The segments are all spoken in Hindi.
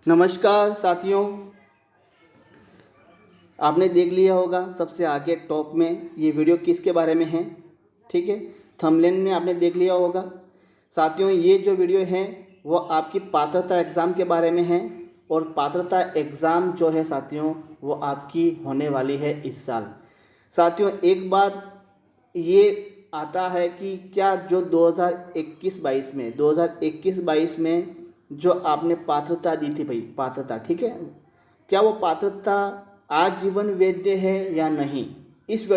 नमस्कार साथियों, आपने देख लिया होगा सबसे आगे टॉप में ये वीडियो किसके बारे में है। ठीक है, थंबनेल में आपने देख लिया होगा। साथियों, ये जो वीडियो है वो आपकी पात्रता एग्ज़ाम के बारे में है और पात्रता एग्ज़ाम जो है साथियों वो आपकी होने वाली है इस साल। साथियों, एक बात ये आता है कि क्या जो 2021-22 में जो आपने पात्रता दी थी भाई, पात्रता, ठीक है, क्या वो पात्रता आजीवन वैध है या नहीं, इस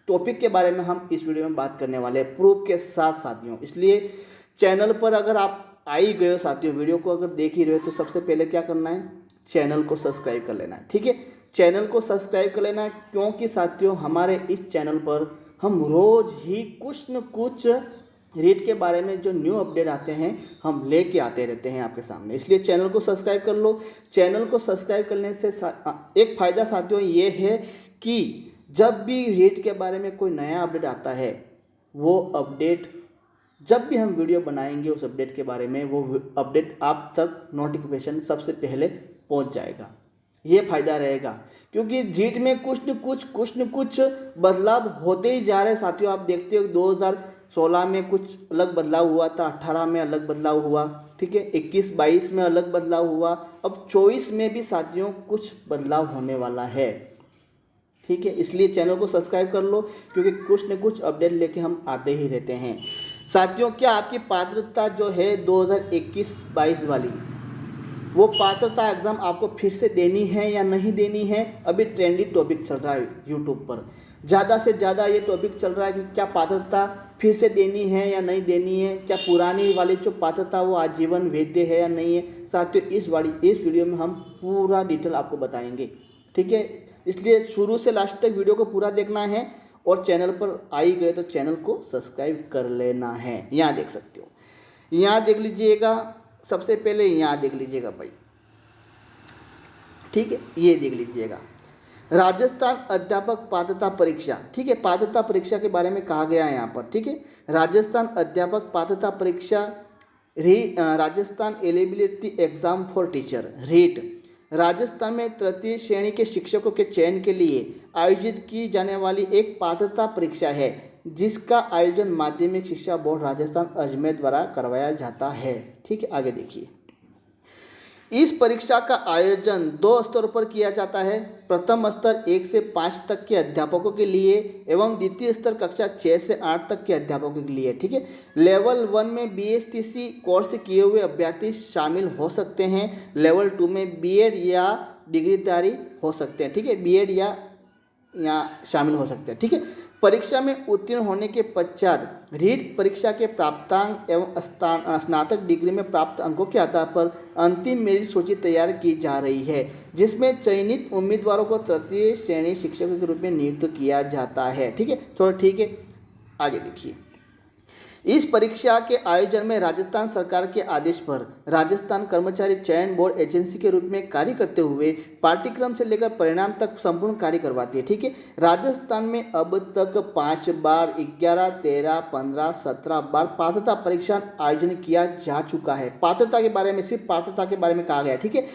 टॉपिक के बारे में हम इस वीडियो में बात करने वाले हैं प्रूफ के साथ साथियों। इसलिए चैनल पर अगर आप आ ही गए हो साथियों, वीडियो को अगर देख ही रहे हो तो सबसे पहले क्या करना है, चैनल को सब्सक्राइब कर लेना है। ठीक है, चैनल को सब्सक्राइब कर लेना है, क्योंकि साथियों हमारे इस चैनल पर हम रोज़ ही कुछ न कुछ रीट के बारे में जो न्यू अपडेट आते हैं हम लेके आते रहते हैं आपके सामने। इसलिए चैनल को सब्सक्राइब कर लो। चैनल को सब्सक्राइब करने से एक फ़ायदा साथियों ये है कि जब भी रीट के बारे में कोई नया अपडेट आता है, वो अपडेट जब भी हम वीडियो बनाएंगे उस अपडेट के बारे में, वो अपडेट आप तक नोटिफिकेशन सबसे पहले पहुंच जाएगा। ये फ़ायदा रहेगा, क्योंकि जीट में कुछ न कुछ बदलाव होते ही जा रहे हैं साथियों। आप देखते हो 2016 में कुछ अलग बदलाव हुआ था, 18 में अलग बदलाव हुआ, ठीक है, 21-22 में अलग बदलाव हुआ, अब 24 में भी साथियों कुछ बदलाव होने वाला है। ठीक है, इसलिए चैनल को सब्सक्राइब कर लो, क्योंकि कुछ न कुछ अपडेट लेके हम आते ही रहते हैं साथियों। क्या आपकी पात्रता जो है 2021-22 वाली, वो पात्रता एग्ज़ाम आपको फिर से देनी है या नहीं देनी है, अभी ट्रेंडी टॉपिक चल रहा है यूट्यूब पर। ज़्यादा से ज़्यादा ये टॉपिक चल रहा है कि क्या पात्रता फिर से देनी है या नहीं देनी है, क्या पुरानी वाली जो पात्रता वो आजीवन वैध है या नहीं है। साथियों इस वीडियो में हम पूरा डिटेल आपको बताएंगे। ठीक है, इसलिए शुरू से लास्ट तक वीडियो को पूरा देखना है, और चैनल पर आ ही गए तो चैनल को सब्सक्राइब कर लेना है। यहाँ देख सकते हो, यहाँ देख लीजिएगा, सबसे पहले यहाँ देख लीजिएगा भाई। ठीक है, ये देख लीजिएगा, राजस्थान अध्यापक पात्रता परीक्षा। ठीक है, पात्रता परीक्षा के बारे में कहा गया है यहाँ पर। ठीक है, राजस्थान अध्यापक पात्रता परीक्षा, Rajasthan eligibility exam for teacher, REET, Rajasthan में तृतीय श्रेणी के शिक्षकों के चयन के लिए आयोजित की जाने वाली एक पात्रता परीक्षा है, जिसका आयोजन माध्यमिक शिक्षा बोर्ड राजस्थान अजमेर द्वारा करवाया जाता है। ठीक है, आगे देखिए, इस परीक्षा का आयोजन 2 स्तरों पर किया जाता है। प्रथम स्तर 1 से 5 तक के अध्यापकों के लिए एवं द्वितीय स्तर कक्षा 6 से 8 तक के अध्यापकों के लिए। ठीक है, लेवल 1 में BSTC कोर्स किए हुए अभ्यर्थी शामिल हो सकते हैं। लेवल 2 में बीएड या डिग्रीधारी हो सकते हैं। ठीक है, बीएड या शामिल हो सकते हैं। ठीक है, परीक्षा में उत्तीर्ण होने के पश्चात रीट परीक्षा के प्राप्तांक एवं स्नातक डिग्री में प्राप्त अंकों के आधार पर अंतिम मेरिट सूची तैयार की जा रही है, जिसमें चयनित उम्मीदवारों को तृतीय श्रेणी शिक्षकों के रूप में नियुक्त किया जाता है। ठीक है, तो ठीक है, आगे देखिए, इस परीक्षा के आयोजन में राजस्थान सरकार के आदेश पर राजस्थान कर्मचारी चयन बोर्ड एजेंसी के रूप में कार्य करते हुए पाठ्यक्रम से लेकर परिणाम तक संपूर्ण कार्य करवाती है। ठीक है, राजस्थान में अब तक 5 बार, 11, 13, 15, 17 बार पात्रता परीक्षा आयोजन किया जा चुका है। पात्रता के बारे में, सिर्फ पात्रता के बारे में कहा गया है। ठीक है,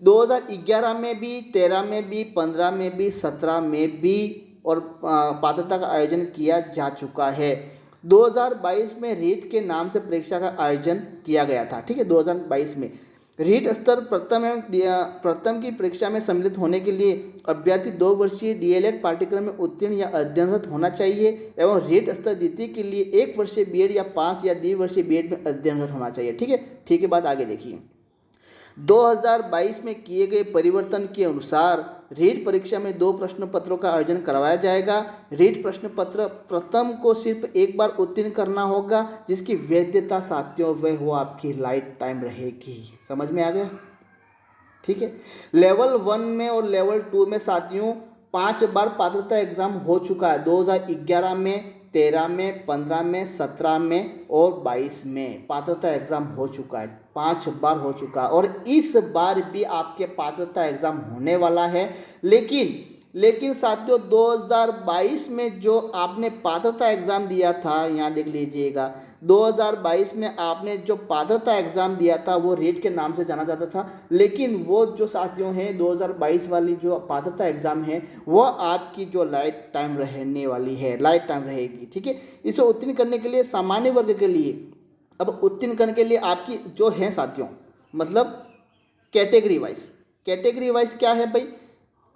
2011 में भी, 13 में भी, 15 में भी, 17 में भी और पात्रता का आयोजन किया जा चुका है। 2022 में रीट के नाम से परीक्षा का आयोजन किया गया था। ठीक है, 2022 में रीट स्तर प्रथम की परीक्षा में सम्मिलित होने के लिए अभ्यर्थी 2 वर्षीय DLED पाठ्यक्रम में उत्तीर्ण या अध्ययनरत होना चाहिए एवं रीट स्तर द्वितीय के लिए 1 वर्षीय बीएड या 5 या द्विवर्षीय बीएड में अध्ययनरत होना चाहिए। ठीक है, ठीक है, बात आगे देखिए, 2022 में किए गए परिवर्तन के अनुसार रीट परीक्षा में 2 प्रश्न पत्रों का आयोजन करवाया जाएगा। रीट प्रश्न पत्र प्रथम को सिर्फ एक बार उत्तीर्ण करना होगा, जिसकी वैधता साथियों वह वो आपकी लाइफ टाइम रहेगी। समझ में आ गया? ठीक है, लेवल 1 में और लेवल 2 में साथियों 5 बार पात्रता एग्जाम हो चुका है, 2011 में, 13 में, 15 में, 17 में और 22 में पात्रता एग्जाम हो चुका है, 5 बार हो चुका है, और इस बार भी आपके पात्रता एग्जाम होने वाला है। लेकिन साथियों 2022 में जो आपने पात्रता एग्जाम दिया था, यहाँ देख लीजिएगा, 2022 में आपने जो पात्रता एग्ज़ाम दिया था वो रीट के नाम से जाना जाता था, लेकिन वो जो साथियों हैं 2022 वाली जो पात्रता एग्ज़ाम है वो आपकी जो लाइफ टाइम रहने वाली है, लाइफ टाइम रहेगी, ठीक है। इसे उत्तीर्ण करने के लिए सामान्य वर्ग के लिए, अब उत्तीर्ण करने के लिए आपकी जो है साथियों, मतलब कैटेगरी वाइज क्या है भाई,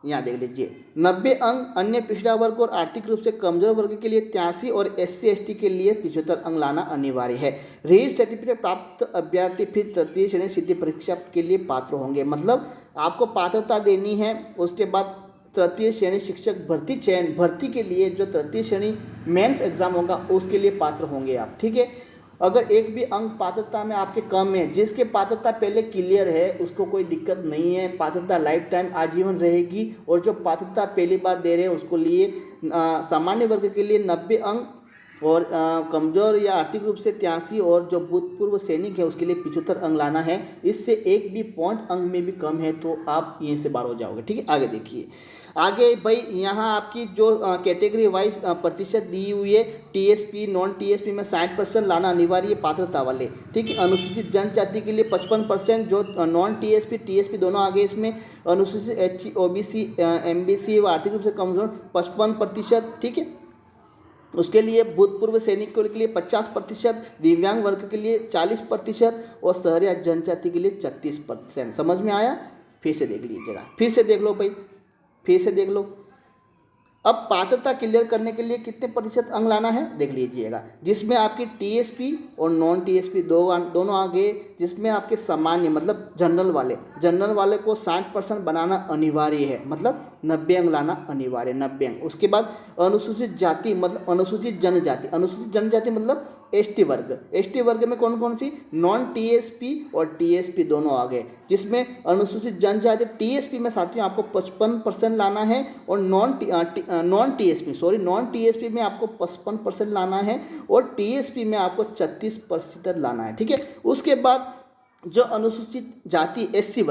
यहाँ देख लीजिए 90 अंक अन्य पिछड़ा वर्ग और आर्थिक रूप से कमजोर वर्ग के लिए 83 और SC/ST के लिए 75 अंक लाना अनिवार्य है। रीट सर्टिफिकेट प्राप्त अभ्यर्थी फिर तृतीय श्रेणी सिद्धि परीक्षा के लिए पात्र होंगे, मतलब आपको पात्रता देनी है, उसके बाद तृतीय श्रेणी शिक्षक भर्ती के लिए जो तृतीय श्रेणी मेंस एग्जाम होगा उसके लिए पात्र होंगे आप, ठीक है। अगर एक भी अंक पात्रता में आपके कम है, जिसके पात्रता पहले क्लियर है उसको कोई दिक्कत नहीं है, पात्रता लाइफ टाइम आजीवन रहेगी। और जो पात्रता पहली बार दे रहे हैं उसको लिए सामान्य वर्ग के लिए 90 अंक और कमजोर या आर्थिक रूप से 83 और जो भूतपूर्व सैनिक है उसके लिए 75 अंक लाना है। इससे एक भी पॉइंट अंक में भी कम है तो आप यहीं से बाहर हो जाओगे, ठीक है। आगे देखिए, आगे भाई यहाँ आपकी जो कैटेगरी वाइज प्रतिशत दी हुई है, TSP नॉन TSP में 60% लाना अनिवार्य है पात्रता वाले, ठीक है। अनुसूचित जनजाति के लिए 55%, जो नॉन TSP दोनों आगे इसमें, अनुसूचित SC OBC MBC व आर्थिक रूप से कमजोर 55%, ठीक है। उसके लिए भूतपूर्व सैनिकों के लिए 50%, दिव्यांग वर्ग के लिए 40% और शहरी जनजाति के लिए 36%। समझ में आया? फिर से देख लीजिएगा, फिर से देख लो भाई, फिर से देख लो। अब पात्रता क्लियर करने के लिए कितने प्रतिशत अंक लाना है देख लीजिएगा, जिसमें आपकी TSP और नॉन TSP दोनों आगे, जिसमें आपके सामान्य मतलब जनरल वाले को 60% बनाना अनिवार्य है, मतलब 90 अंक लाना अनिवार्य, 90 अंक। उसके बाद अनुसूचित जाति मतलब अनुसूचित जनजाति मतलब ST वर्ग में कौन कौन सी, नॉन TSP और TSP दोनों आ गए, जिसमें अनुसूचित जनजाति TSP में साथियों आपको 55% लाना है और नॉन TSP में आपको 55% लाना है और TSP में आपको 36% लाना है, ठीक है। उसके बाद जो अनुसूचित जाति SC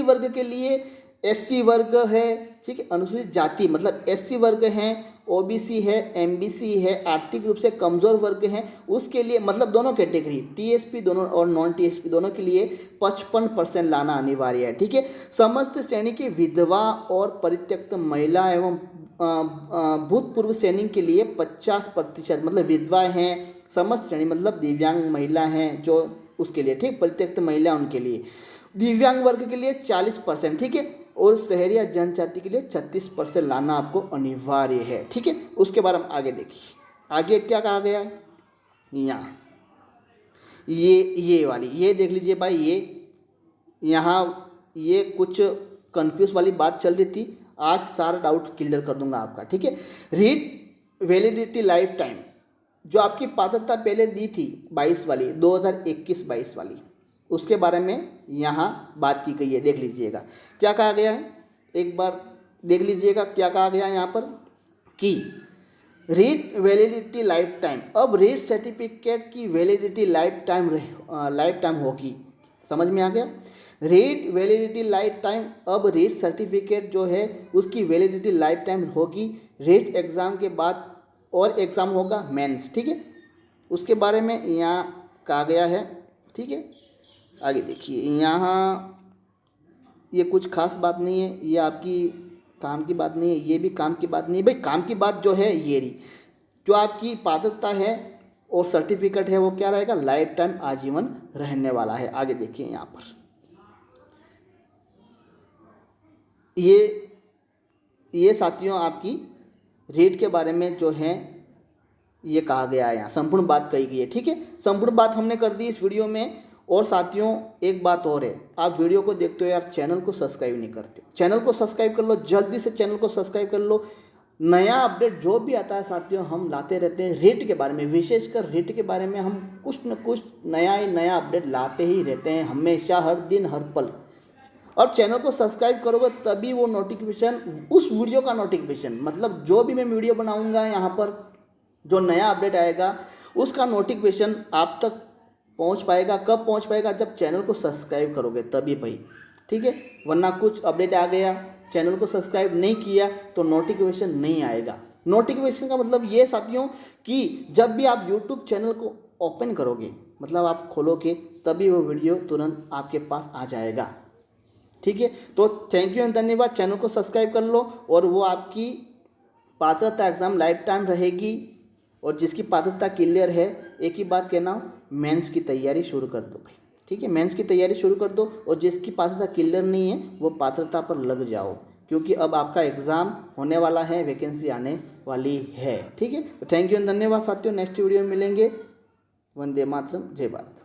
वर्ग के लिए SC वर्ग है, ठीक है। अनुसूचित जाति मतलब SC वर्ग है, OBC है, MBC है, आर्थिक रूप से कमजोर वर्ग हैं, उसके लिए मतलब दोनों कैटेगरी TSP दोनों और नॉन TSP दोनों के लिए 55% लाना अनिवार्य है, ठीक है। समस्त श्रेणी की विधवा और परित्यक्त महिला एवं भूतपूर्व सैनिक के लिए 50% मतलब विधवा हैं, समस्त श्रेणी मतलब दिव्यांग महिला हैं जो उसके लिए, ठीक, परित्यक्त महिला उनके लिए, दिव्यांग वर्ग के लिए 40%, ठीक है, और शहरी या जनजाति के लिए 36% लाना आपको अनिवार्य है, ठीक है। उसके बाद हम आगे देखिए, आगे क्या कहा गया है, यहाँ ये वाली ये देख लीजिए भाई, ये यहाँ ये कुछ कंफ्यूज वाली बात चल रही थी, आज सारा डाउट क्लियर कर दूंगा आपका, ठीक है। रीट वैलिडिटी लाइफ टाइम जो आपकी पात्रता पहले दी थी 22 वाली 2021-22 वाली, उसके बारे में यहाँ बात की गई है, देख लीजिएगा क्या कहा गया है, एक बार देख लीजिएगा क्या कहा गया है यहाँ पर कि रीट वैलिडिटी लाइफ टाइम, अब रीट सर्टिफिकेट की वैलिडिटी लाइफ टाइम होगी, समझ में आ गया। रीट वैलिडिटी लाइफ टाइम, अब रीट सर्टिफिकेट जो है उसकी वैलिडिटी लाइफ टाइम होगी रीट एग्ज़ाम के बाद, और एग्ज़ाम होगा मेंस, ठीक है। उसके बारे में यहाँ कहा गया है, ठीक है। आगे देखिए, यहाँ ये कुछ खास बात नहीं है, ये आपकी काम की बात नहीं है, ये भी काम की बात नहीं है भाई। काम की बात जो है ये रही, जो आपकी पात्रता है और सर्टिफिकेट है वो क्या रहेगा, लाइफ टाइम आजीवन रहने वाला है। आगे देखिए यहाँ पर ये साथियों आपकी रीट के बारे में जो है ये कहा गया है, यहाँ संपूर्ण बात कही गई है, ठीक है। संपूर्ण बात हमने कर दी इस वीडियो में। और साथियों एक बात और है, आप वीडियो को देखते हो यार, चैनल को सब्सक्राइब नहीं करते, चैनल को सब्सक्राइब कर लो, जल्दी से चैनल को सब्सक्राइब कर लो। नया अपडेट जो भी आता है साथियों हम लाते रहते हैं रीट के बारे में, विशेषकर रीट के बारे में हम कुछ न कुछ नया अपडेट लाते ही रहते हैं हमेशा, हर दिन हर पल। और चैनल को सब्सक्राइब करोगे तभी वो नोटिफिकेशन, उस वीडियो का नोटिफिकेशन मतलब जो भी मैं वीडियो बनाऊंगा यहाँ पर, जो नया अपडेट आएगा उसका नोटिफिकेशन आप तक पहुँच पाएगा। कब पहुँच पाएगा, जब चैनल को सब्सक्राइब करोगे तभी भाई, ठीक है। वरना कुछ अपडेट आ गया, चैनल को सब्सक्राइब नहीं किया तो नोटिफिकेशन नहीं आएगा। नोटिफिकेशन का मतलब ये साथियों कि जब भी आप यूट्यूब चैनल को ओपन करोगे, मतलब आप खोलोगे तभी वो वीडियो तुरंत आपके पास आ जाएगा। ठीक है, तो थैंक यू एंड धन्यवाद। चैनल को सब्सक्राइब कर लो और वो आपकी पात्रता एग्ज़ाम लाइफ टाइम रहेगी। और जिसकी पात्रता क्लियर है, एक ही बात कहना हूँ, मेंस की तैयारी शुरू कर दो भाई। ठीक है, मेंस की तैयारी शुरू कर दो। और जिसकी पात्रता क्लियर नहीं है वो पात्रता पर लग जाओ, क्योंकि अब आपका एग्ज़ाम होने वाला है, वैकेंसी आने वाली है। ठीक है, तो थैंक यू एंड धन्यवाद साथियों। नेक्स्ट वीडियो में मिलेंगे। वंदे मातरम, जय भारत।